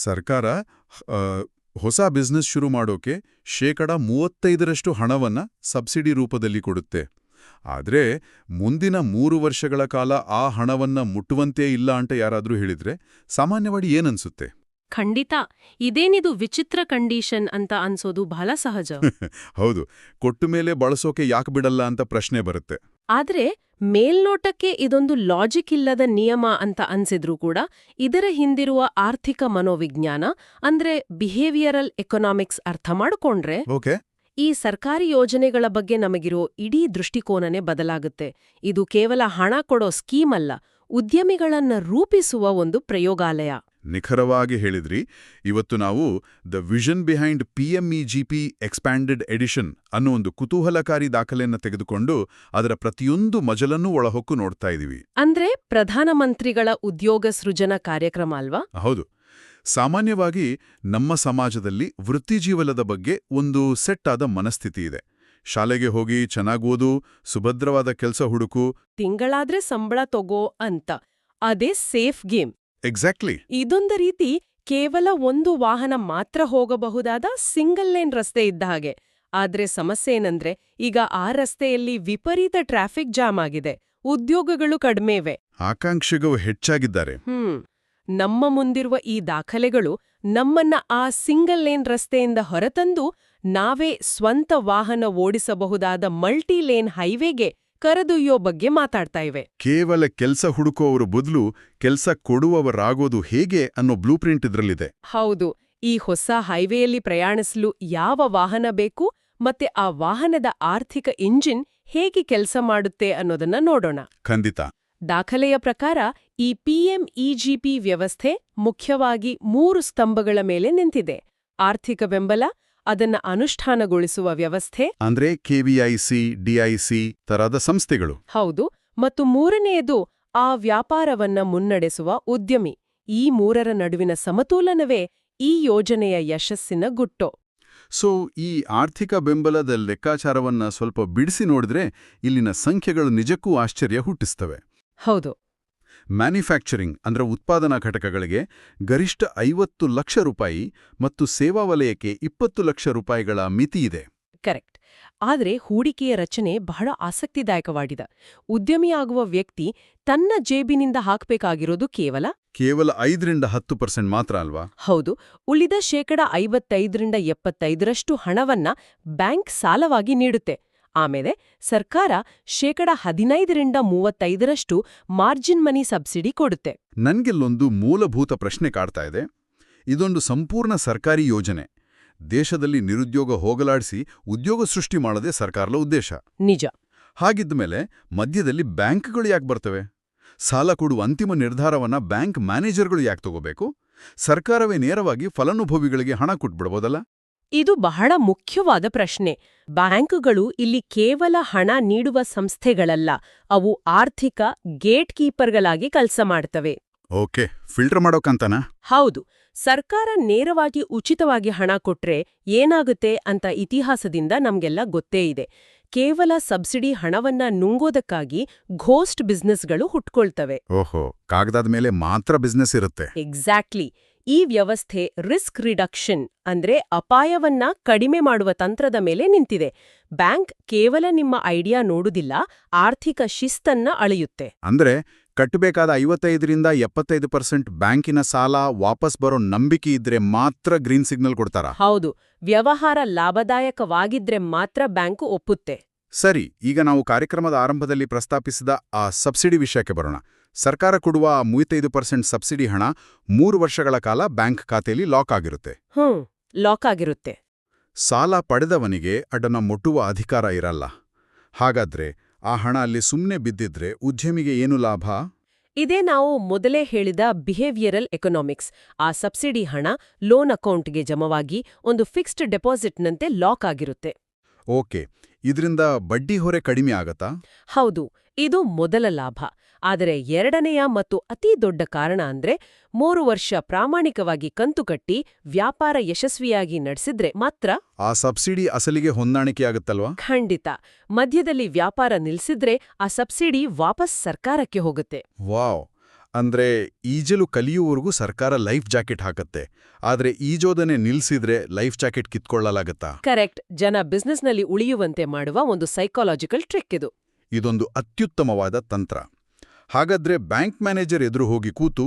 ಸರ್ಕಾರ ಆ, ಹೊಸ ಬಿಸ್ನೆಸ್ ಶುರು ಮಾಡೋಕೆ 35% ಹಣವನ್ನ ಸಬ್ಸಿಡಿ ರೂಪದಲ್ಲಿ ಕೊಡುತ್ತೆ. ಆದ್ರೆ ಮುಂದಿನ 3 ವರ್ಷಗಳ ಕಾಲ ಆ ಹಣವನ್ನ ಮುಟ್ಟುವಂತೇ ಇಲ್ಲ ಅಂತ ಯಾರಾದ್ರೂ ಹೇಳಿದ್ರೆ ಸಾಮಾನ್ಯವಾಗಿ ಏನನ್ಸುತ್ತೆ? ಖಂಡಿತ ಇದೇನಿದು ವಿಚಿತ್ರ ಕಂಡೀಷನ್ ಅಂತ ಅನ್ಸೋದು ಬಹಳ ಸಹಜ. ಹೌದು, ಕೊಟ್ಟು ಮೇಲೆ ಬಳಸೋಕೆ ಯಾಕೆ ಬಿಡಲ್ಲ ಅಂತ ಪ್ರಶ್ನೆ ಬರುತ್ತೆ. ಆದ್ರೆ ಮೇಲ್ನೋಟಕ್ಕೆ ಇದೊಂದು ಲಾಜಿಕ್ ಇಲ್ಲದ ನಿಯಮ ಅಂತ ಅನ್ಸಿದ್ರೂ ಕೂಡ ಇದರ ಹಿಂದಿರುವ ಆರ್ಥಿಕ ಮನೋವಿಜ್ಞಾನ ಅಂದ್ರೆ ಬಿಹೇವಿಯರಲ್ ಎಕನಾಮಿಕ್ಸ್ ಅರ್ಥ ಮಾಡ್ಕೊಂಡ್ರೆ ಓಕೆ, ಈ ಸರ್ಕಾರಿ ಯೋಜನೆಗಳ ಬಗ್ಗೆ ನಮಗಿರೋ ಇಡೀ ದೃಷ್ಟಿಕೋನನೇ ಬದಲಾಗುತ್ತೆ. ಇದು ಕೇವಲ ಹಣ ಕೊಡೋ ಸ್ಕೀಮ್ ಅಲ್ಲ, ಉದ್ಯಮಿಗಳನ್ನ ರೂಪಿಸುವ ಒಂದು ಪ್ರಯೋಗಾಲಯ. ನಿಖರವಾಗಿ ಹೇಳಿದ್ರಿ. ಇವತ್ತು ನಾವು the vision behind PMEGP expanded edition ಅನ್ನೋ ಒಂದು ಕುತೂಹಲಕಾರಿ ದಾಖಲೆಯನ್ನ ತೆಗೆದುಕೊಂಡು ಅದರ ಪ್ರತಿಯೊಂದು ಮಜಲನ್ನೂ ಒಳಹೊಕ್ಕು ನೋಡ್ತಾ ಇದೀವಿ. ಅಂದ್ರೆ ಪ್ರಧಾನಮಂತ್ರಿಗಳ ಉದ್ಯೋಗ ಸೃಜನ ಕಾರ್ಯಕ್ರಮ ಅಲ್ವಾ? ಹೌದು. ಸಾಮಾನ್ಯವಾಗಿ ನಮ್ಮ ಸಮಾಜದಲ್ಲಿ ವೃತ್ತಿಜೀವನದ ಬಗ್ಗೆ ಒಂದು ಸೆಟ್ ಆದ ಮನಸ್ಥಿತಿ ಇದೆ. ಶಾಲೆಗೆ ಹೋಗಿ ಚೆನ್ನಾಗ್ ಓದು, ಸುಭದ್ರವಾದ ಕೆಲಸ ಹುಡುಕು, ತಿಂಗಳಾದ್ರೆ ಸಂಬಳ ತಗೋ ಅಂತ. ಅದೇ ಸೇಫ್ ಗೇಮ್. ಎಕ್ಸಾಕ್ಟ್ಲಿ. ಇದೊಂದು ರೀತಿ ಕೇವಲ ಒಂದು ವಾಹನ ಮಾತ್ರ ಹೋಗಬಹುದಾದ ಸಿಂಗಲ್ ಲೇನ್ ರಸ್ತೆ ಇದ್ದ ಹಾಗೆ. ಆದ್ರೆ ಸಮಸ್ಯೆ ಏನಂದ್ರೆ ಈಗ ಆ ರಸ್ತೆಯಲ್ಲಿ ವಿಪರೀತ ಟ್ರಾಫಿಕ್ ಜಾಮ್ ಆಗಿದೆ, ಉದ್ಯೋಗಗಳು ಕಡಿಮೆವೆ, ಆಕಾಂಕ್ಷಿಗಳು ಹೆಚ್ಚಾಗಿದ್ದಾರೆ. ನಮ್ಮ ಮುಂದಿರುವ ಈ ದಾಖಲೆಗಳು ನಮ್ಮನ್ನ ಆ ಸಿಂಗಲ್ ಲೇನ್ ರಸ್ತೆಯಿಂದ ಹೊರತಂದು ನಾವೇ ಸ್ವಂತ ವಾಹನ ಓಡಿಸಬಹುದಾದ ಮಲ್ಟಿ ಲೇನ್ ಹೈವೇಗೆ ಕರೆದೊಯ್ಯೋ ಬಗ್ಗೆ ಮಾತಾಡ್ತಾ ಇವೆ. ಕೇವಲ ಕೆಲ್ಸ ಹುಡುಕೋವರ ಬದಲು ಕೆಲ್ಸ ಕೊಡುವವರಾಗೋದು ಹೇಗೆ ಅನ್ನೋ ಬ್ಲೂಪ್ರಿಂಟ್ ಇದ್ರಲ್ಲಿದೆ. ಹೌದು. ಈ ಹೊಸ ಹೈವೇಯಲ್ಲಿ ಪ್ರಯಾಣಿಸಲು ಯಾವ ವಾಹನ ಬೇಕು ಮತ್ತೆ ಆ ವಾಹನದ ಆರ್ಥಿಕ ಇಂಜಿನ್ ಹೇಗೆ ಕೆಲಸ ಮಾಡುತ್ತೆ ಅನ್ನೋದನ್ನ ನೋಡೋಣ. ಖಂಡಿತ. ದಾಖಲೆಯ ಪ್ರಕಾರ ಈ PMEGP ವ್ಯವಸ್ಥೆ ಮುಖ್ಯವಾಗಿ 3 ಸ್ತಂಭಗಳ ಮೇಲೆ ನಿಂತಿದೆ. ಆರ್ಥಿಕ ಬೆಂಬಲ, ಅದನ್ನ ಅನುಷ್ಠಾನಗೊಳಿಸುವ ವ್ಯವಸ್ಥೆ ಅಂದ್ರೆ KVIC, DIC ತರಹದ ಸಂಸ್ಥೆಗಳು. ಹೌದು. ಮತ್ತು ಮೂರನೆಯದು ಆ ವ್ಯಾಪಾರವನ್ನ ಮುನ್ನಡೆಸುವ ಉದ್ಯಮಿ. ಈ ಮೂರರ ನಡುವಿನ ಸಮತೋಲನವೇ ಈ ಯೋಜನೆಯ ಯಶಸ್ಸಿನ ಗುಟ್ಟು. ಸೊ ಈ ಆರ್ಥಿಕ ಬೆಂಬಲದ ಲೆಕ್ಕಾಚಾರವನ್ನ ಸ್ವಲ್ಪ ಬಿಡಿಸಿ ನೋಡಿದ್ರೆ ಇಲ್ಲಿನ ಸಂಖ್ಯೆಗಳು ನಿಜಕ್ಕೂ ಆಶ್ಚರ್ಯ ಹುಟ್ಟಿಸ್ತವೆ. ಹೌದು. ಮ್ಯಾನುಫ್ಯಾಕ್ಚರಿಂಗ್ ಅಂದ್ರೆ ಉತ್ಪಾದನಾ ಘಟಕಗಳಿಗೆ ಗರಿಷ್ಠ 50 ಲಕ್ಷ ರೂಪಾಯಿ ಮತ್ತು ಸೇವಾ ವಲಯಕ್ಕೆ 20 ಲಕ್ಷ ರೂಪಾಯಿಗಳ ಮಿತಿಯಿದೆ. ಕರೆಕ್ಟ್. ಆದ್ರೆ ಹೂಡಿಕೆಯ ರಚನೆ ಬಹಳ ಆಸಕ್ತಿದಾಯಕವಾಗಿದೆ. ಉದ್ಯಮಿಯಾಗುವ ವ್ಯಕ್ತಿ ತನ್ನ ಜೇಬಿನಿಂದ ಹಾಕಬೇಕಾಗಿರೋದು ಕೇವಲ 5-10% ಮಾತ್ರ ಅಲ್ವಾ? ಹೌದು. ಉಳಿದ 55-75% ಹಣವನ್ನ ಬ್ಯಾಂಕ್ ಸಾಲವಾಗಿ ನೀಡುತ್ತೆ. ಆಮೇಲೆ ಸರ್ಕಾರ 15-35% ಮಾರ್ಜಿನ್ ಮನಿ ಸಬ್ಸಿಡಿ ಕೊಡುತ್ತೆ. ನನ್ಗೆಲ್ಲೊಂದು ಮೂಲಭೂತ ಪ್ರಶ್ನೆ ಕಾಡ್ತಾ ಇದೆ. ಇದೊಂದು ಸಂಪೂರ್ಣ ಸರ್ಕಾರಿ ಯೋಜನೆ. ದೇಶದಲ್ಲಿ ನಿರುದ್ಯೋಗ ಹೋಗಲಾಡಿಸಿ ಉದ್ಯೋಗ ಸೃಷ್ಟಿ ಮಾಡೋದೇ ಸರ್ಕಾರದ ಉದ್ದೇಶ. ನಿಜ. ಹಾಗಿದ್ಮೇಲೆ ಮಧ್ಯದಲ್ಲಿ ಬ್ಯಾಂಕ್ಗಳು ಯಾಕೆ ಬರ್ತವೆ? ಸಾಲ ಕೊಡುವ ಅಂತಿಮ ನಿರ್ಧಾರವನ್ನ ಬ್ಯಾಂಕ್ ಮ್ಯಾನೇಜರ್ಗಳು ಯಾಕೆ ತಗೋಬೇಕು? ಸರ್ಕಾರವೇ ನೇರವಾಗಿ ಫಲಾನುಭವಿಗಳಿಗೆ ಹಣ ಕೊಟ್ಬಿಡ್ಬೋದಲ್ಲ? ಇದು ಬಹಳ ಮುಖ್ಯವಾದ ಪ್ರಶ್ನೆ. ಬ್ಯಾಂಕುಗಳು ಇಲ್ಲಿ ಕೇವಲ ಹಣ ನೀಡುವ ಸಂಸ್ಥೆಗಳಲ್ಲ, ಅವು ಆರ್ಥಿಕ ಗೇಟ್ ಕೀಪರ್ಗಳಾಗಿ ಕೆಲಸ ಮಾಡ್ತವೆ. ಓಕೆ, ಫಿಲ್ಟರ್ ಮಾಡೋಕಂತನಾ? ಹೌದು. ಸರ್ಕಾರ ನೇರವಾಗಿ ಉಚಿತವಾಗಿ ಹಣ ಕೊಟ್ರೆ ಏನಾಗುತ್ತೆ ಅಂತ ಇತಿಹಾಸದಿಂದ ನಮ್ಗೆಲ್ಲ ಗೊತ್ತೇ ಇದೆ. ಕೇವಲ ಸಬ್ಸಿಡಿ ಹಣವನ್ನ ನುಂಗೋದಕ್ಕಾಗಿ ಘೋಸ್ಟ್ ಬಿಸ್ನೆಸ್ಗಳು ಹುಟ್ಕೊಳ್ತವೆ. ಓಹೋ, ಕಾಗದದ ಮೇಲೆ ಮಾತ್ರ ಬಿಸ್ನೆಸ್ ಇರುತ್ತೆ. ಎಕ್ಸಾಕ್ಟ್ಲಿ. ಈ ವ್ಯವಸ್ಥೆ ರಿಸ್ಕ್ ರಿಡಕ್ಷನ್ ಅಂದ್ರೆ ಅಪಾಯವನ್ನ ಕಡಿಮೆ ಮಾಡುವ ತಂತ್ರದ ಮೇಲೆ ನಿಂತಿದೆ. ಬ್ಯಾಂಕ್ ಕೇವಲ ನಿಮ್ಮ ಐಡಿಯಾ ನೋಡುದಿಲ್ಲ, ಆರ್ಥಿಕ ಶಿಸ್ತನ್ನ ಅಳೆಯುತ್ತೆ. ಅಂದ್ರೆ ಕಟ್ಟಬೇಕಾದ 55-75% ಬ್ಯಾಂಕಿನ ಸಾಲ ವಾಪಸ್ ಬರೋ ನಂಬಿಕೆ ಇದ್ರೆ ಮಾತ್ರ ಗ್ರೀನ್ ಸಿಗ್ನಲ್ ಕೊಡ್ತಾರಾ? ಹೌದು. ವ್ಯವಹಾರ ಲಾಭದಾಯಕವಾಗಿದ್ರೆ ಮಾತ್ರ ಬ್ಯಾಂಕು ಒಪ್ಪುತ್ತೆ. ಸರಿ, ಈಗ ನಾವು ಕಾರ್ಯಕ್ರಮದ ಆರಂಭದಲ್ಲಿ ಪ್ರಸ್ತಾಪಿಸಿದ ಆ ಸಬ್ಸಿಡಿ ವಿಷಯಕ್ಕೆ ಬರೋಣ. ಸರ್ಕಾರ ಕೊಡುವ 35% ಸಬ್ಸಿಡಿ ಹಣ 3 ವರ್ಷಗಳ ಕಾಲ ಬ್ಯಾಂಕ್ ಖಾತೆಯಲ್ಲಿ ಲಾಕ್ ಆಗಿರುತ್ತೆ. ಲಾಕ್ ಆಗಿರುತ್ತೆ. ಸಾಲ ಪಡೆದವನಿಗೆ ಅದನ್ನ ಮುಟ್ಟುವ ಅಧಿಕಾರ ಇರಲ್ಲ. ಹಾಗಾದ್ರೆ ಆ ಹಣ ಅಲ್ಲಿ ಸುಮ್ಮನೆ ಬಿದ್ದಿದ್ರೆ ಉದ್ಯಮಿಗೆ ಏನು ಲಾಭ? ಇದೇ ನಾವು ಮೊದಲೇ ಹೇಳಿದ ಬಿಹೇವಿಯರಲ್ ಎಕನಾಮಿಕ್ಸ್. ಆ ಸಬ್ಸಿಡಿ ಹಣ ಲೋನ್ ಅಕೌಂಟ್ಗೆ ಜಮವಾಗಿ ಒಂದು ಫಿಕ್ಸ್ಡ್ ಡೆಪಾಸಿಟ್ನಂತೆ ಲಾಕ್ ಆಗಿರುತ್ತೆ. ಓಕೆ, ಇದರಿಂದ ಬಡ್ಡಿ ಹೊರೆ ಕಡಿಮೆ ಆಗತ್ತಾ? ಹೌದು. ಇದು ಮೊದಲ ಲಾಭ. ಆದರೆ ಎರಡನೆಯ ಮತ್ತು ಅತೀ ದೊಡ್ಡ ಕಾರಣ ಅಂದ್ರೆ 3 ವರ್ಷ ಪ್ರಾಮಾಣಿಕವಾಗಿ ಕಂತು ಕಟ್ಟಿ ವ್ಯಾಪಾರ ಯಶಸ್ವಿಯಾಗಿ ನಡೆಸಿದ್ರೆ ಮಾತ್ರ ಆ ಸಬ್ಸಿಡಿ ಅಸಲಿಗೆ ಹೊಂದಾಣಿಕೆಯಾಗುತ್ತಲ್ವಾ? ಖಂಡಿತ. ಮಧ್ಯದಲ್ಲಿ ವ್ಯಾಪಾರ ನಿಲ್ಸಿದ್ರೆ ಆ ಸಬ್ಸಿಡಿ ವಾಪಸ್ ಸರ್ಕಾರಕ್ಕೆ ಹೋಗುತ್ತೆ. ವಾವ್! ಅಂದ್ರೆ ಈಜಲು ಕಲಿಯುವವರೆಗೂ ಸರ್ಕಾರ ಲೈಫ್ ಜಾಕೆಟ್ ಹಾಕತ್ತೆ, ಆದ್ರೆ ಈಜೋದನೆ ನಿಲ್ಸಿದ್ರೆ ಲೈಫ್ ಜಾಕೆಟ್ ಕಿತ್ಕೊಳ್ಳಲಾಗತ್ತಾ? ಕರೆಕ್ಟ್. ಜನ ಬಿಸ್ನೆಸ್ನಲ್ಲಿ ಉಳಿಯುವಂತೆ ಮಾಡುವ ಒಂದು ಸೈಕಾಲಜಿಕಲ್ ಟ್ರಿಕ್ ಇದು. ಇದೊಂದು ಅತ್ಯುತ್ತಮವಾದ ತಂತ್ರ. ಹಾಗಾದ್ರೆ ಬ್ಯಾಂಕ್ ಮ್ಯಾನೇಜರ್ ಎದುರು ಹೋಗಿ ಕೂತು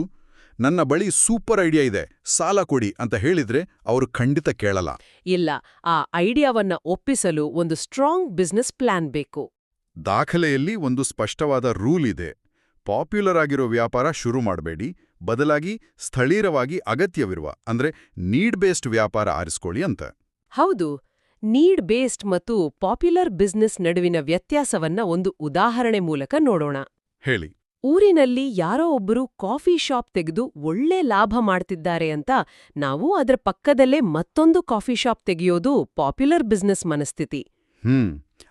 ನನ್ನ ಬಳಿ ಸೂಪರ್ ಐಡಿಯಾ ಇದೆ, ಸಾಲ ಕೊಡಿ ಅಂತ ಹೇಳಿದ್ರೆ ಅವರು ಖಂಡಿತ ಕೇಳಲ್ಲ. ಇಲ್ಲ, ಆ ಐಡಿಯಾವನ್ನ ಒಪ್ಪಿಸಲು ಒಂದು ಸ್ಟ್ರಾಂಗ್ ಬಿಸ್ನೆಸ್ ಪ್ಲಾನ್ ಬೇಕು. ದಾಖಲೆಯಲ್ಲಿ ಒಂದು ಸ್ಪಷ್ಟವಾದ ರೂಲ್ ಇದೆ. ಪಾಪ್ಯುಲರ್ ಆಗಿರೋ ವ್ಯಾಪಾರ ಶುರು ಮಾಡಬೇಡಿ, ಬದಲಾಗಿ ಸ್ಥಳೀಯವಾಗಿ ಅಗತ್ಯವಿರುವ ಅಂದ್ರೆ ನೀಡ್ ಬೇಸ್ಡ್ ವ್ಯಾಪಾರ ಆರಿಸ್ಕೊಳ್ಳಿ ಅಂತ. ಹೌದು. ನೀಡ್ ಬೇಸ್ಡ್ ಮತ್ತು ಪಾಪ್ಯುಲರ್ ಬಿಸ್ನೆಸ್ ನಡುವಿನ ವ್ಯತ್ಯಾಸವನ್ನ ಒಂದು ಉದಾಹರಣೆ ಮೂಲಕ ನೋಡೋಣ. ಹೇಳಿ. ಊರಿನಲ್ಲಿ ಯಾರೋ ಒಬ್ಬರು ಕಾಫಿ ಶಾಪ್ ತೆಗೆದು ಒಳ್ಳೆ ಲಾಭ ಮಾಡ್ತಿದ್ದಾರೆ ಅಂತ ನಾವು ಅದರ ಪಕ್ಕದಲ್ಲೇ ಮತ್ತೊಂದು ಕಾಫಿ ಶಾಪ್ ತೆಗೆಯೋದು ಪಾಪ್ಯುಲರ್ ಬಿಸ್ನೆಸ್ ಮನಸ್ಥಿತಿ.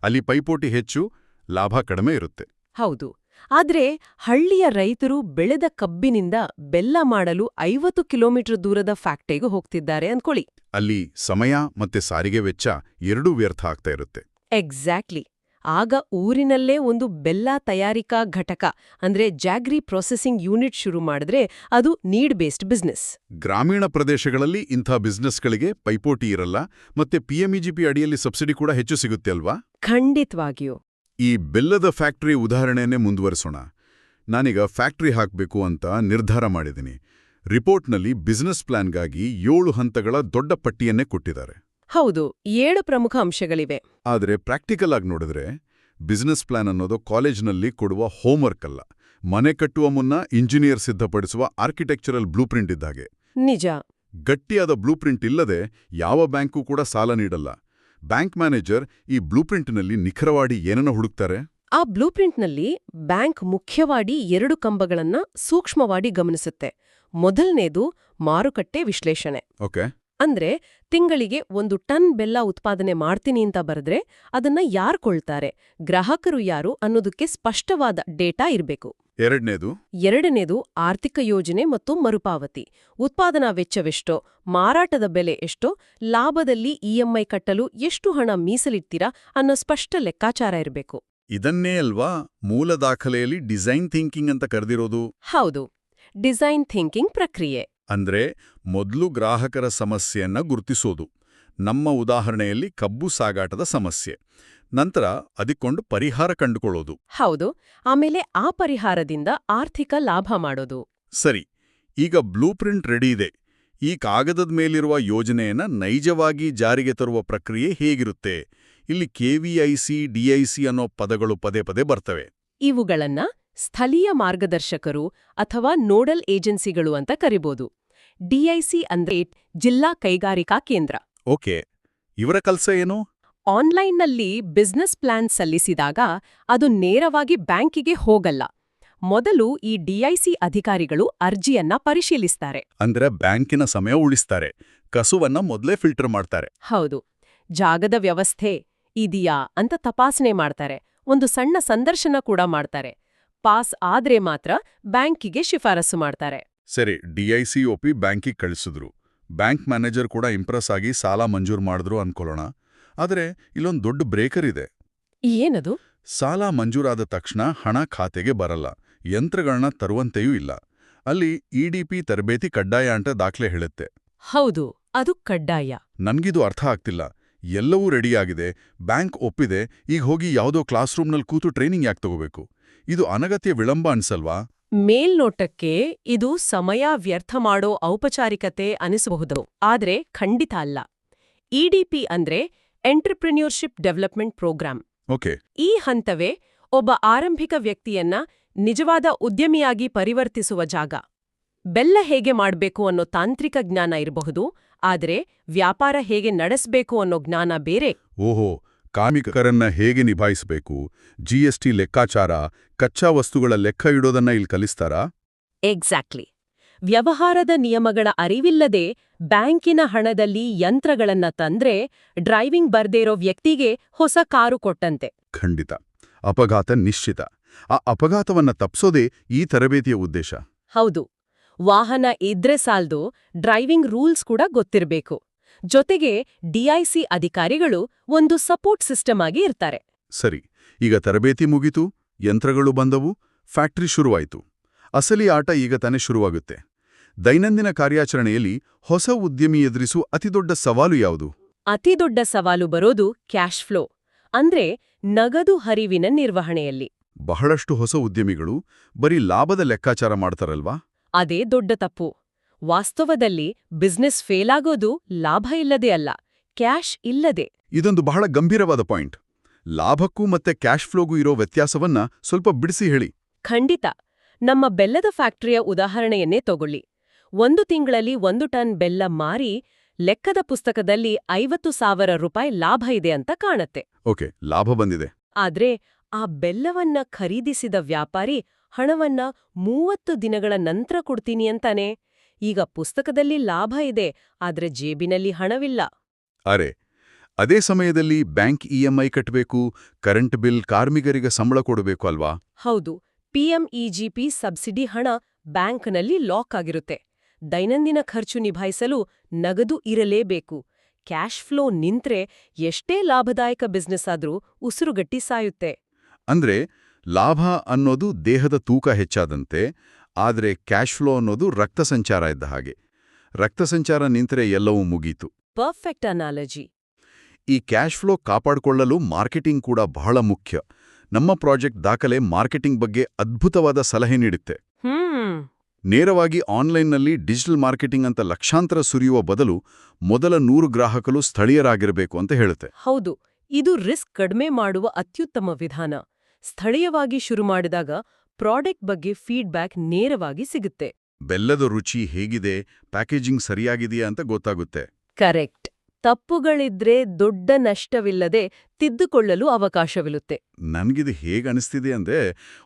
ಅಲ್ಲಿ ಪೈಪೋಟಿ ಹೆಚ್ಚು, ಲಾಭ ಕಡಿಮೆ ಇರುತ್ತೆ. ಹೌದು. ಆದ್ರೆ ಹಳ್ಳಿಯ ರೈತರು ಬೆಳೆದ ಕಬ್ಬಿನಿಂದ ಬೆಲ್ಲ ಮಾಡಲು 50 ಕಿಲೋಮೀಟರ್ ದೂರದ ಫ್ಯಾಕ್ಟರಿಗೂ ಹೋಗ್ತಿದ್ದಾರೆ ಅಂದ್ಕೊಳ್ಳಿ. ಅಲ್ಲಿ ಸಮಯ ಮತ್ತೆ ಸಾರಿಗೆ ವೆಚ್ಚ ಎರಡೂ ವ್ಯರ್ಥ ಆಗ್ತಾ ಇರುತ್ತೆ. ಎಕ್ಸಾಕ್ಟ್ಲಿ. ಆಗ ಊರಿನಲ್ಲೇ ಒಂದು ಬೆಲ್ಲ ತಯಾರಿಕಾ ಘಟಕ ಅಂದ್ರೆ ಜಾಗ್ರಿ ಪ್ರೊಸೆಸಿಂಗ್ ಯೂನಿಟ್ ಶುರು ಮಾಡಿದ್ರೆ ಅದು ನೀಡ್ ಬೇಸ್ಡ್ ಬಿಸ್ನೆಸ್. ಗ್ರಾಮೀಣ ಪ್ರದೇಶಗಳಲ್ಲಿ ಇಂಥ ಬಿಸ್ನೆಸ್ಗಳಿಗೆ ಪೈಪೋಟಿ ಇರಲ್ಲ, ಮತ್ತೆ ಪಿಎಂಇಜಿಪಿ ಅಡಿಯಲ್ಲಿ ಸಬ್ಸಿಡಿ ಕೂಡ ಹೆಚ್ಚು ಸಿಗುತ್ತೆ ಅಲ್ವಾ? ಖಂಡಿತವಾಗಿಯೂ. ಈ ಬೆಲ್ಲದ ಫ್ಯಾಕ್ಟರಿ ಉದಾಹರಣೆಯನ್ನೇ ಮುಂದುವರಿಸೋಣ. ನಾನೀಗ ಫ್ಯಾಕ್ಟರಿ ಹಾಕಬೇಕು ಅಂತ ನಿರ್ಧಾರ ಮಾಡಿದ್ದೀನಿ. ರಿಪೋರ್ಟ್ನಲ್ಲಿ ಬಿಸ್ನೆಸ್ ಪ್ಲಾನ್ಗಾಗಿ 7 ಹಂತಗಳ ದೊಡ್ಡ ಪಟ್ಟಿಯನ್ನೇ ಕೊಟ್ಟಿದ್ದಾರೆ. ಹೌದು, 7 ಪ್ರಮುಖ ಅಂಶಗಳಿವೆ. ಆದರೆ ಪ್ರಾಕ್ಟಿಕಲ್ ಆಗಿ ನೋಡಿದ್ರೆ ಬಿಸ್ನೆಸ್ ಪ್ಲಾನ್ ಅನ್ನೋದು ಕಾಲೇಜ್ನಲ್ಲಿ ಕೊಡುವ ಹೋಮ್ವರ್ಕ್ ಅಲ್ಲ, ಮನೆ ಕಟ್ಟುವ ಮುನ್ನ ಇಂಜಿನಿಯರ್ ಸಿದ್ಧಪಡಿಸುವ ಆರ್ಕಿಟೆಕ್ಚರಲ್ ಬ್ಲೂಪ್ರಿಂಟ್ ಇದ್ದಾಗೆ. ನಿಜ. ಗಟ್ಟಿಯಾದ ಬ್ಲೂಪ್ರಿಂಟ್ ಇಲ್ಲದೆ ಯಾವ ಬ್ಯಾಂಕು ಕೂಡ ಸಾಲ ನೀಡಲ್ಲ. ಬ್ಯಾಂಕ್ ಮ್ಯಾನೇಜರ್ ಈ ಬ್ಲೂಪ್ರಿಂಟ್ನಲ್ಲಿ ನಿಖರವಾಗಿ ಏನನ್ನ ಹುಡುಕ್ತಾರೆ? ಆ ಬ್ಲೂಪ್ರಿಂಟ್ನಲ್ಲಿ ಬ್ಯಾಂಕ್ ಮುಖ್ಯವಾಗಿ 2 ಕಂಬಗಳನ್ನ ಸೂಕ್ಷ್ಮವಾಗಿ ಗಮನಿಸುತ್ತೆ. ಮೊದಲನೇದು ಮಾರುಕಟ್ಟೆ ವಿಶ್ಲೇಷಣೆ. ಓಕೆ. ಅಂದ್ರೆ ತಿಂಗಳಿಗೆ 1 ಟನ್ ಬೆಲ್ಲ ಉತ್ಪಾದನೆ ಮಾಡ್ತೀನಿ ಅಂತ ಬರೆದ್ರೆ ಅದನ್ನ ಯಾರು ಕೊಳ್ತಾರೆ, ಗ್ರಾಹಕರು ಯಾರು ಅನ್ನೋದಕ್ಕೆ ಸ್ಪಷ್ಟವಾದ ಡೇಟಾ ಇರಬೇಕು. ಎರಡನೇದು ಆರ್ಥಿಕ ಯೋಜನೆ ಮತ್ತು ಮರುಪಾವತಿ. ಉತ್ಪಾದನಾ ವೆಚ್ಚವೆಷ್ಟೋ, ಮಾರಾಟದ ಬೆಲೆ ಎಷ್ಟೋ, ಲಾಭದಲ್ಲಿ ಇಎಂಐ ಕಟ್ಟಲು ಎಷ್ಟು ಹಣ ಮೀಸಲಿಡ್ತೀರಾ ಅನ್ನೋ ಸ್ಪಷ್ಟ ಲೆಕ್ಕಾಚಾರ ಇರಬೇಕು. ಇದನ್ನೇ ಅಲ್ವಾ ಮೂಲ ದಾಖಲೆಯಲ್ಲಿ ಡಿಸೈನ್ ಥಿಂಕಿಂಗ್ ಅಂತ ಕರೆದಿರೋದು? ಹೌದು, ಡಿಸೈನ್ ಥಿಂಕಿಂಗ್ ಪ್ರಕ್ರಿಯೆ. ಅಂದ್ರೆ ಮೊದಲು ಗ್ರಾಹಕರ ಸಮಸ್ಯೆಯನ್ನ ಗುರುತಿಸೋದು. ನಮ್ಮ ಉದಾಹರಣೆಯಲ್ಲಿ ಕಬ್ಬು ಸಾಗಾಟದ ಸಮಸ್ಯೆ. ನಂತರ ಅದಕ್ಕೊಂದು ಪರಿಹಾರ ಕಂಡುಕೊಳ್ಳೋದು. ಹೌದು. ಆಮೇಲೆ ಆ ಪರಿಹಾರದಿಂದ ಆರ್ಥಿಕ ಲಾಭ ಮಾಡೋದು. ಸರಿ, ಈಗ ಬ್ಲೂಪ್ರಿಂಟ್ ರೆಡಿ ಇದೆ. ಈ ಕಾಗದದ ಮೇಲಿರುವ ಯೋಜನೆಯನ್ನ ನೈಜವಾಗಿ ಜಾರಿಗೆ ತರುವ ಪ್ರಕ್ರಿಯೆ ಹೇಗಿರುತ್ತೆ? ಇಲ್ಲಿ ಕೆವಿಐಸಿ, ಡಿಐಸಿ ಅನ್ನೋ ಪದಗಳು ಪದೇ ಪದೇ ಬರ್ತವೆ. ಇವುಗಳನ್ನ ಸ್ಥಳೀಯ ಮಾರ್ಗದರ್ಶಕರು ಅಥವಾ ನೋಡಲ್ ಏಜೆನ್ಸಿಗಳು ಅಂತ ಕರಿಬೋದು. ಡಿಐಸಿ ಅಂದ್ರೆ ಜಿಲ್ಲಾ ಕೈಗಾರಿಕಾ ಕೇಂದ್ರ. ಓಕೆ, ಇವರ ಕೆಲಸ ಏನು? ಆನ್ಲೈನ್ನಲ್ಲಿ ಬಿಸ್ನೆಸ್ ಪ್ಲಾನ್ ಸಲ್ಲಿಸಿದಾಗ ಅದು ನೇರವಾಗಿ ಬ್ಯಾಂಕಿಗೆ ಹೋಗಲ್ಲ. ಮೊದಲು ಈ ಡಿಐಸಿ ಅಧಿಕಾರಿಗಳು ಅರ್ಜಿಯನ್ನ ಪರಿಶೀಲಿಸ್ತಾರೆ. ಅಂದ್ರೆ ಬ್ಯಾಂಕಿನ ಸಮಯ ಉಳಿಸ್ತಾರೆ, ಕಸುವನ್ನ ಮೊದಲೇ ಫಿಲ್ಟರ್ ಮಾಡ್ತಾರೆ. ಹೌದು. ಜಾಗದ ವ್ಯವಸ್ಥೆ ಇದೆಯಾ ಅಂತ ತಪಾಸಣೆ ಮಾಡ್ತಾರೆ. ಒಂದು ಸಣ್ಣ ಸಂದರ್ಶನ ಕೂಡ ಮಾಡ್ತಾರೆ. ಪಾಸ್ ಆದ್ರೆ ಮಾತ್ರ ಬ್ಯಾಂಕಿಗೆ ಶಿಫಾರಸು ಮಾಡ್ತಾರೆ. ಸರಿ, ಡಿಐಸಿ ಒಪ್ಪಿ ಬ್ಯಾಂಕಿಗೆ ಕಳಿಸಿದ್ರು. ಬ್ಯಾಂಕ್ ಮ್ಯಾನೇಜರ್ ಕೂಡ ಇಂಪ್ರೆಸ್ ಆಗಿ ಸಾಲ ಮಂಜೂರು ಮಾಡಿದ್ರು ಅನ್ಕೊಳ್ಳೋಣ. ಆದರೆ ಇಲ್ಲೊಂದು ದೊಡ್ಡ ಬ್ರೇಕರ್ ಇದೆ. ಏನದು? ಸಾಲ ಮಂಜೂರಾದ ತಕ್ಷಣ ಹಣ ಖಾತೆಗೆ ಬರಲ್ಲ, ಯಂತ್ರಗಳನ್ನ ತರುವಂತೆಯೂ ಇಲ್ಲ. ಅಲ್ಲಿ ಇಡಿಪಿ ತರಬೇತಿ ಕಡ್ಡಾಯ ಅಂತ ದಾಖಲೆ ಹೇಳುತ್ತೆ. ಹೌದು, ಅದು ಕಡ್ಡಾಯ. ನನ್ಗಿದು ಅರ್ಥ ಆಗ್ತಿಲ್ಲ. ಎಲ್ಲವೂ ರೆಡಿಯಾಗಿದೆ, ಬ್ಯಾಂಕ್ ಒಪ್ಪಿದೆ, ಈಗ ಹೋಗಿ ಯಾವುದೋ ಕ್ಲಾಸ್ ರೂಮ್ನಲ್ಲಿ ಕೂತು ಟ್ರೈನಿಂಗ್ ಯಾಕೆ ತಗೋಬೇಕು? ಇದು ಅನಗತ್ಯ ವಿಳಂಬ ಅನ್ಸಲ್ವಾ? ಮೇಲ್ನೋಟಕ್ಕೆ ಇದು ಸಮಯ ವ್ಯರ್ಥ ಮಾಡೋ ಔಪಚಾರಿಕತೆ ಅನಿಸಬಹುದು, ಆದ್ರೆ ಖಂಡಿತ ಅಲ್ಲ. ಇಡಿಪಿ ಅಂದ್ರೆ ಎಂಟರ್ಪ್ರಿನ್ಯೂರ್ಶಿಪ್ ಡೆವಲಪ್ಮೆಂಟ್ ಪ್ರೋಗ್ರಾಂ. ಓಕೆ. ಈ ಹಂತವೇ ಒಬ್ಬ ಆರಂಭಿಕ ವ್ಯಕ್ತಿಯನ್ನ ನಿಜವಾದ ಉದ್ಯಮಿಯಾಗಿ ಪರಿವರ್ತಿಸುವ ಜಾಗ. ಬೆಲ್ಲ ಹೇಗೆ ಮಾಡ್ಬೇಕು ಅನ್ನೋ ತಾಂತ್ರಿಕ ಜ್ಞಾನ ಇರಬಹುದು, ಆದ್ರೆ ವ್ಯಾಪಾರ ಹೇಗೆ ನಡೆಸಬೇಕು ಅನ್ನೋ ಜ್ಞಾನ ಬೇರೆ. ಓಹೋ, ಕಾರ್ಮಿಕರನ್ನ ಹೇಗೆ ನಿಭಾಯಿಸಬೇಕು, ಜಿಎಸ್ಟಿ ಲೆಕ್ಕಾಚಾರ, ಕಚ್ಚಾ ವಸ್ತುಗಳ ಲೆಕ್ಕ ಇಡೋದನ್ನ ಇಲ್ಲಿ ಕಲಿಸ್ತಾರಾ? ಎಕ್ಸಾಕ್ಟ್ಲಿ. ವ್ಯವಹಾರದ ನಿಯಮಗಳ ಅರಿವಿಲ್ಲದೆ ಬ್ಯಾಂಕಿನ ಹಣದಲ್ಲಿ ಯಂತ್ರಗಳನ್ನ ತಂದ್ರೆ ಡ್ರೈವಿಂಗ್ ಬರ್ದೇರೋ ವ್ಯಕ್ತಿಗೆ ಹೊಸ ಕಾರು ಕೊಟ್ಟಂತೆ. ಖಂಡಿತ. ಅಪಘಾತ ನಿಶ್ಚಿತ. ಆ ಅಪಘಾತವನ್ನ ತಪ್ಸೋದೇ ಈ ತರಬೇತಿಯ ಉದ್ದೇಶ. ಹೌದು. ವಾಹನ ಇದ್ರೆ ಸಾಲ್ದು, ಡ್ರೈವಿಂಗ್ ರೂಲ್ಸ್ ಕೂಡ ಗೊತ್ತಿರಬೇಕು. ಜೊತೆಗೆ ಡಿಐಸಿ ಅಧಿಕಾರಿಗಳು ಒಂದು ಸಪೋರ್ಟ್ ಸಿಸ್ಟಮ್ ಆಗಿ ಇರ್ತಾರೆ. ಸರಿ, ಈಗ ತರಬೇತಿ ಮುಗಿತು, ಯಂತ್ರಗಳು ಬಂದವು, ಫ್ಯಾಕ್ಟರಿ ಶುರುವಾಯಿತು. ಅಸಲಿ ಆಟ ಈಗ ತಾನೇ ಶುರುವಾಗುತ್ತೆ. ದೈನಂದಿನ ಕಾರ್ಯಾಚರಣೆಯಲ್ಲಿ ಹೊಸ ಉದ್ಯಮಿ ಎದುರಿಸುವ ಅತಿದೊಡ್ಡ ಸವಾಲು ಯಾವುದು? ಅತಿದೊಡ್ಡ ಸವಾಲು ಬರೋದು ಕ್ಯಾಶ್ ಫ್ಲೋ, ಅಂದ್ರೆ ನಗದು ಹರಿವಿನ ನಿರ್ವಹಣೆಯಲ್ಲಿ. ಬಹಳಷ್ಟು ಹೊಸ ಉದ್ಯಮಿಗಳು ಬರೀ ಲಾಭದ ಲೆಕ್ಕಾಚಾರ ಮಾಡ್ತಾರಲ್ವಾ? ಅದೇ ದೊಡ್ಡ ತಪ್ಪು. ವಾಸ್ತವದಲ್ಲಿ ಬಿಸ್ನೆಸ್ ಫೇಲ್ ಆಗೋದು ಲಾಭ ಇಲ್ಲದೆ ಅಲ್ಲ, ಕ್ಯಾಶ್ ಇಲ್ಲದೆ. ಇದೊಂದು ಬಹಳ ಗಂಭೀರವಾದ ಪಾಯಿಂಟ್. ಲಾಭಕ್ಕೂ ಮತ್ತೆ ಕ್ಯಾಶ್ ಫ್ಲೋಗೂ ಇರೋ ವ್ಯತ್ಯಾಸವನ್ನ ಸ್ವಲ್ಪ ಬಿಡಿಸಿ ಹೇಳಿ. ಖಂಡಿತ. ನಮ್ಮ ಬೆಲ್ಲದ ಫ್ಯಾಕ್ಟರಿಯ ಉದಾಹರಣೆಯನ್ನೇ ತಗೊಳ್ಳಿ. 1 ತಿಂಗಳಲ್ಲಿ 1 ಟನ್ ಬೆಲ್ಲ ಮಾರಿ ಲೆಕ್ಕದ ಪುಸ್ತಕದಲ್ಲಿ 50,000 ರೂಪಾಯಿ ಲಾಭ ಇದೆ ಅಂತ ಕಾಣತ್ತೆ. ಓಕೆ, ಲಾಭ ಬಂದಿದೆ. ಆದ್ರೆ ಆ ಬೆಲ್ಲವನ್ನ ಖರೀದಿಸಿದ ವ್ಯಾಪಾರಿ ಹಣವನ್ನ 30 ದಿನಗಳ ನಂತರ ಕೊಡ್ತೀನಿ ಅಂತಾನೆ. ಈಗ ಪುಸ್ತಕದಲ್ಲಿ ಲಾಭ ಇದೆ, ಆದ್ರೆ ಜೇಬಿನಲ್ಲಿ ಹಣವಿಲ್ಲ. ಅರೆ, ಅದೇ ಸಮಯದಲ್ಲಿ ಬ್ಯಾಂಕ್ ಇಎಂಐ ಕಟ್ಟಬೇಕು, ಕರೆಂಟ್ ಬಿಲ್, ಕಾರ್ಮಿಕರಿಗೆ ಸಂಬಳ ಕೊಡಬೇಕು ಅಲ್ವಾ? ಹೌದು, ಪಿಎಂಇಜಿಪಿ ಸಬ್ಸಿಡಿ ಹಣ ಬ್ಯಾಂಕ್ನಲ್ಲಿ ಲಾಕ್ ಆಗಿರುತ್ತೆ. ದೈನಂದಿನ ಖರ್ಚು ನಿಭಾಯಿಸಲು ನಗದು ಇರಲೇಬೇಕು. ಕ್ಯಾಶ್ ಫ್ಲೋ ನಿಂತ್ರೆ ಎಷ್ಟೇ ಲಾಭದಾಯಕ ಬಿಸ್ನೆಸ್ ಆದ್ರೂ ಉಸಿರುಗಟ್ಟಿ ಸಾಯುತ್ತೆ. ಅಂದ್ರೆ ಲಾಭ ಅನ್ನೋದು ದೇಹದ ತೂಕ ಹೆಚ್ಚಾದಂತೆ, ಆದ್ರೆ ಕ್ಯಾಶ್ ಫ್ಲೋ ಅನ್ನೋದು ರಕ್ತ ಸಂಚಾರ ಇದ್ದ ಹಾಗೆ. ರಕ್ತ ಸಂಚಾರ ನಿಂತರೆ ಎಲ್ಲವೂ ಮುಗೀತು. Perfect analogy. ಈ ಕ್ಯಾಶ್ ಫ್ಲೋ ಕಾಪಾಡಿಕೊಳ್ಳಲು ಮಾರ್ಕೆಟಿಂಗ್ ಕೂಡ ಬಹಳ ಮುಖ್ಯ. ನಮ್ಮ ಪ್ರಾಜೆಕ್ಟ್ ದಾಖಲೆ ಮಾರ್ಕೆಟಿಂಗ್ ಬಗ್ಗೆ ಅದ್ಭುತವಾದ ಸಲಹೆ ನೀಡುತ್ತೆ. ನೇರವಾಗಿ ಆನ್ಲೈನ್ನಲ್ಲಿ ಡಿಜಿಟಲ್ ಮಾರ್ಕೆಟಿಂಗ್ ಅಂತ ಲಕ್ಷಾಂತರ ಸುರಿಯುವ ಬದಲು ಮೊದಲ 100 ಗ್ರಾಹಕರು ಸ್ಥಳೀಯರಾಗಿರಬೇಕು ಅಂತ ಹೇಳುತ್ತೆ. ಹೌದು, ಇದು ರಿಸ್ಕ್ ಕಡಿಮೆ ಮಾಡುವ ಅತ್ಯುತ್ತಮ ವಿಧಾನ. ಸ್ಥಳೀಯವಾಗಿ ಶುರು ಮಾಡಿದಾಗ ಪ್ರಾಡಕ್ಟ್ ಬಗ್ಗೆ ಫೀಡ್ಬ್ಯಾಕ್ ನೇರವಾಗಿ ಸಿಗುತ್ತೆ. ಬೆಲ್ಲದ ರುಚಿ ಹೇಗಿದೆ, ಪ್ಯಾಕೇಜಿಂಗ್ ಸರಿಯಾಗಿದೆಯಾ ಅಂತ ಗೊತ್ತಾಗುತ್ತೆ. ಕರೆಕ್ಟ್. ತಪ್ಪುಗಳಿದ್ರೆ ದೊಡ್ಡ ನಷ್ಟವಿಲ್ಲದೆ ತಿದ್ದುಕೊಳ್ಳಲು ಅವಕಾಶವಿರುತ್ತೆ. ನನ್ಗಿದು ಹೇಗನಿಸ್ತಿದೆ ಅಂದ್ರೆ,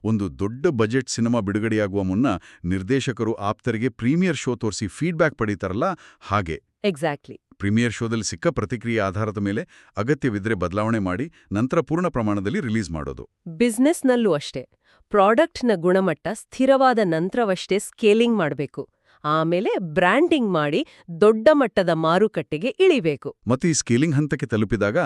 ಒಂದು ದೊಡ್ಡ ಬಜೆಟ್ ಸಿನಿಮಾ ಬಿಡುಗಡೆಯಾಗುವ ಮುನ್ನ ನಿರ್ದೇಶಕರು ಆಪ್ತರಿಗೆ ಪ್ರೀಮಿಯರ್ ಶೋ ತೋರಿಸಿ ಫೀಡ್ಬ್ಯಾಕ್ ಪಡೀತಾರಲ್ಲ, ಹಾಗೆ. ಎಕ್ಸಾಕ್ಟ್ಲಿ. ಪ್ರೀಮಿಯರ್ ಶೋದಲ್ಲಿ ಸಿಕ್ಕ ಪ್ರತಿಕ್ರಿಯೆ ಆಧಾರದ ಮೇಲೆ ಅಗತ್ಯವಿದ್ರೆ ಬದಲಾವಣೆ ಮಾಡಿ ನಂತರ ಪೂರ್ಣ ಪ್ರಮಾಣದಲ್ಲಿ ರಿಲೀಸ್ ಮಾಡೋದು. ಬಿಸ್ನೆಸ್ನಲ್ಲೂ ಅಷ್ಟೇ. ಪ್ರಾಡಕ್ಟ್ನ ಗುಣಮಟ್ಟ ಸ್ಥಿರವಾದ ನಂತರವಷ್ಟೇ ಸ್ಕೇಲಿಂಗ್ ಮಾಡಬೇಕು. ಆಮೇಲೆ ಬ್ರ್ಯಾಂಡಿಂಗ್ ಮಾಡಿ ದೊಡ್ಡ ಮಟ್ಟದ ಮಾರುಕಟ್ಟೆಗೆ ಇಳಿಬೇಕು. ಮತ್ತು ಈ ಸ್ಕೇಲಿಂಗ್ ಹಂತಕ್ಕೆ ತಲುಪಿದಾಗ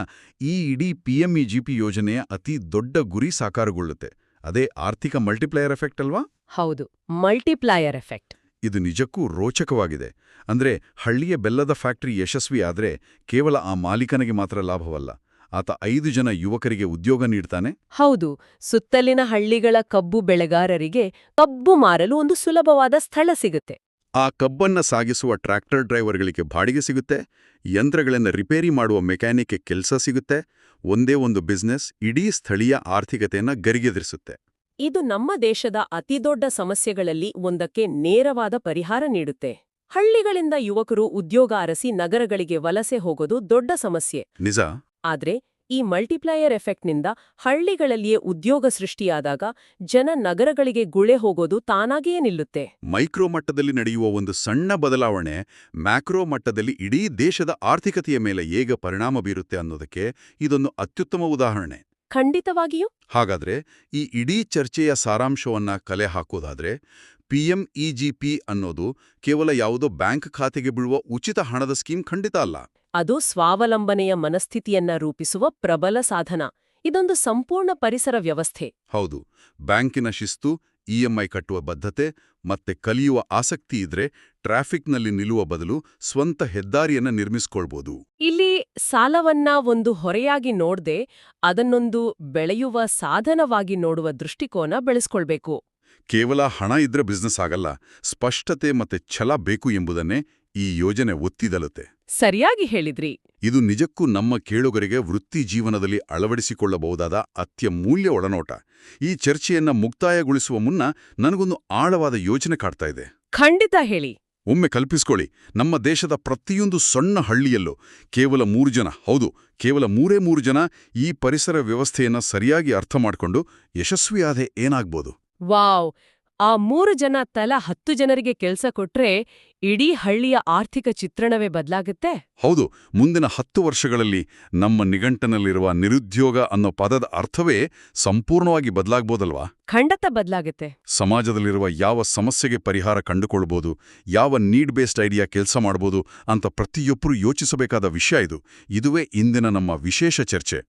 ಈ ಇಡೀ ಪಿಎಂಇಜಿಪಿ ಯೋಜನೆಯ ಅತಿ ದೊಡ್ಡ ಗುರಿ ಸಾಕಾರಗೊಳ್ಳುತ್ತೆ. ಅದೇ ಆರ್ಥಿಕ ಮಲ್ಟಿಪ್ಲೈಯರ್ ಎಫೆಕ್ಟ್ ಅಲ್ವಾ? ಹೌದು, ಮಲ್ಟಿಪ್ಲೈಯರ್ ಎಫೆಕ್ಟ್. ಇದು ನಿಜಕ್ಕೂ ರೋಚಕವಾಗಿದೆ. ಅಂದ್ರೆ ಹಳ್ಳಿಯ ಬೆಲ್ಲದ ಫ್ಯಾಕ್ಟರಿ ಯಶಸ್ವಿ ಆದ್ರೆ ಕೇವಲ ಆ ಮಾಲೀಕನಿಗೆ ಮಾತ್ರ ಲಾಭವಲ್ಲ, ಆತ 5 ಜನ ಯುವಕರಿಗೆ ಉದ್ಯೋಗ ನೀಡ್ತಾನೆ. ಹೌದು, ಸುತ್ತಲಿನ ಹಳ್ಳಿಗಳ ಕಬ್ಬು ಬೆಳೆಗಾರರಿಗೆ ಕಬ್ಬು ಮಾರಲು ಒಂದು ಸುಲಭವಾದ ಸ್ಥಳ ಸಿಗುತ್ತೆ. ಆ ಕಬ್ಬನ್ನ ಸಾಗಿಸುವ ಟ್ರ್ಯಾಕ್ಟರ್ ಡ್ರೈವರ್ಗಳಿಗೆ ಬಾಡಿಗೆ ಸಿಗುತ್ತೆ, ಯಂತ್ರಗಳನ್ನು ರಿಪೇರಿ ಮಾಡುವ ಮೆಕ್ಯಾನಿಕ್ಗೆ ಕೆಲಸ ಸಿಗುತ್ತೆ. ಒಂದೇ ಒಂದು ಬಿಸ್ನೆಸ್ ಇಡೀ ಸ್ಥಳೀಯ ಆರ್ಥಿಕತೆಯನ್ನ ಗರಿಗೆದರಿಸುತ್ತೆ. ಇದು ನಮ್ಮ ದೇಶದ ಅತಿದೊಡ್ಡ ಸಮಸ್ಯೆಗಳಲ್ಲಿ ಒಂದಕ್ಕೆ ನೇರವಾದ ಪರಿಹಾರ ನೀಡುತ್ತೆ. ಹಳ್ಳಿಗಳಿಂದ ಯುವಕರು ಉದ್ಯೋಗ ಅರಸಿ ನಗರಗಳಿಗೆ ವಲಸೆ ಹೋಗೋದು ದೊಡ್ಡ ಸಮಸ್ಯೆ. ನಿಜ. ಆದ್ರೆ ಈ ಮಲ್ಟಿಪ್ಲೈಯರ್ ಎಫೆಕ್ಟ್ನಿಂದ ಹಳ್ಳಿಗಳಲ್ಲಿಯೇ ಉದ್ಯೋಗ ಸೃಷ್ಟಿಯಾದಾಗ ಜನ ನಗರಗಳಿಗೆ ಗುಳೆ ಹೋಗೋದು ತಾನಾಗಿಯೇ ನಿಲ್ಲುತ್ತೆ. ಮೈಕ್ರೋ ಮಟ್ಟದಲ್ಲಿ ನಡೆಯುವ ಒಂದು ಸಣ್ಣ ಬದಲಾವಣೆ ಮ್ಯಾಕ್ರೋ ಮಟ್ಟದಲ್ಲಿ ಇಡೀ ದೇಶದ ಆರ್ಥಿಕತೆಯ ಮೇಲೆ ಹೇಗೆ ಪರಿಣಾಮ ಬೀರುತ್ತೆ ಅನ್ನೋದಕ್ಕೆ ಇದೊಂದು ಅತ್ಯುತ್ತಮ ಉದಾಹರಣೆ. ಖಂಡಿತವಾಗಿಯೂ. ಹಾಗಾದ್ರೆ ಈ ಇಡೀ ಚರ್ಚೆಯ ಸಾರಾಂಶವನ್ನ ಕಲೆ ಹಾಕೋದಾದ್ರೆ, ಪಿಎಂಇಜಿಪಿ ಅನ್ನೋದು ಕೇವಲ ಯಾವುದೋ ಬ್ಯಾಂಕ್ ಖಾತೆಗೆ ಬೀಳುವ ಉಚಿತ ಹಣದ ಸ್ಕೀಮ್ ಖಂಡಿತ ಅಲ್ಲ. ಅದು ಸ್ವಾವಲಂಬನೆಯ ಮನಸ್ಥಿತಿಯನ್ನ ರೂಪಿಸುವ ಪ್ರಬಲ ಸಾಧನ. ಇದೊಂದು ಸಂಪೂರ್ಣ ಪರಿಸರ ವ್ಯವಸ್ಥೆ. ಹೌದು, ಬ್ಯಾಂಕಿನ ಶಿಸ್ತು, ಇಎಂಐ ಕಟ್ಟುವ ಬದ್ಧತೆ ಮತ್ತೆ ಕಲಿಯುವ ಆಸಕ್ತಿ ಇದ್ರೆ ಟ್ರಾಫಿಕ್ನಲ್ಲಿ ನಿಲ್ಲುವ ಬದಲು ಸ್ವಂತ ಹೆದ್ದಾರಿಯನ್ನ ನಿರ್ಮಿಸ್ಕೊಳ್ಬೋದು. ಇಲ್ಲಿ ಸಾಲವನ್ನ ಒಂದು ಹೊರೆಯಾಗಿ ನೋಡ್ದೆ ಅದನ್ನೊಂದು ಬೆಳೆಯುವ ಸಾಧನವಾಗಿ ನೋಡುವ ದೃಷ್ಟಿಕೋನ ಬೆಳೆಸ್ಕೊಳ್ಬೇಕು. ಕೇವಲ ಹಣ ಇದ್ರೆ ಬಿಸ್ನೆಸ್ ಆಗಲ್ಲ, ಸ್ಪಷ್ಟತೆ ಮತ್ತೆ ಛಲ ಬೇಕು ಎಂಬುದನ್ನೇ ಈ ಯೋಜನೆ ಒತ್ತಿದಲುತ್ತೆ. ಸರಿಯಾಗಿ ಹೇಳಿದ್ರಿ. ಇದು ನಿಜಕ್ಕೂ ನಮ್ಮ ಕೇಳುಗರಿಗೆ ವೃತ್ತಿ ಜೀವನದಲ್ಲಿ ಅಳವಡಿಸಿಕೊಳ್ಳಬಹುದಾದ ಅತ್ಯಮೂಲ್ಯ ಒಳನೋಟ. ಈ ಚರ್ಚೆಯನ್ನ ಮುಕ್ತಾಯಗೊಳಿಸುವ ಮುನ್ನ ನನಗೊಂದು ಆಳವಾದ ಯೋಚನೆ ಕಾಡ್ತಾ ಇದೆ. ಖಂಡಿತ ಹೇಳಿ. ಒಮ್ಮೆ ಕಲ್ಪಿಸ್ಕೊಳ್ಳಿ, ನಮ್ಮ ದೇಶದ ಪ್ರತಿಯೊಂದು ಸಣ್ಣ ಹಳ್ಳಿಯಲ್ಲೂ ಕೇವಲ 3 ಜನ, ಹೌದು ಕೇವಲ 3 ಜನ ಈ ಪರಿಸರ ವ್ಯವಸ್ಥೆಯನ್ನ ಸರಿಯಾಗಿ ಅರ್ಥ ಮಾಡ್ಕೊಂಡು ಯಶಸ್ವಿಯಾದೆ ಏನಾಗ್ಬೋದು? ವಾವ್! ಆ 3 ಜನ ತಲಾ 10 ಜನರಿಗೆ ಕೆಲ್ಸ ಕೊಟ್ರೆ ಇಡೀ ಹಳ್ಳಿಯ ಆರ್ಥಿಕ ಚಿತ್ರಣವೇ ಬದಲಾಗುತ್ತೆ. ಹೌದು, ಮುಂದಿನ 10 ವರ್ಷಗಳಲ್ಲಿ ನಮ್ಮ ನಿಘಂಟನಲ್ಲಿರುವ ನಿರುದ್ಯೋಗ ಅನ್ನೋ ಪದದ ಅರ್ಥವೇ ಸಂಪೂರ್ಣವಾಗಿ ಬದಲಾಗ್ಬೋದಲ್ವಾ? ಖಂಡಿತ ಬದಲಾಗುತ್ತೆ. ಸಮಾಜದಲ್ಲಿರುವ ಯಾವ ಸಮಸ್ಯೆಗೆ ಪರಿಹಾರ ಕಂಡುಕೊಳ್ಬೋದು, ಯಾವ ನೀಡ್ ಬೇಸ್ಡ್ ಐಡಿಯಾ ಕೆಲಸ ಮಾಡ್ಬೋದು ಅಂತ ಪ್ರತಿಯೊಬ್ಬರೂ ಯೋಚಿಸಬೇಕಾದ ವಿಷಯ ಇದು. ಇದುವೇ ಇಂದಿನ ನಮ್ಮ ವಿಶೇಷ ಚರ್ಚೆ.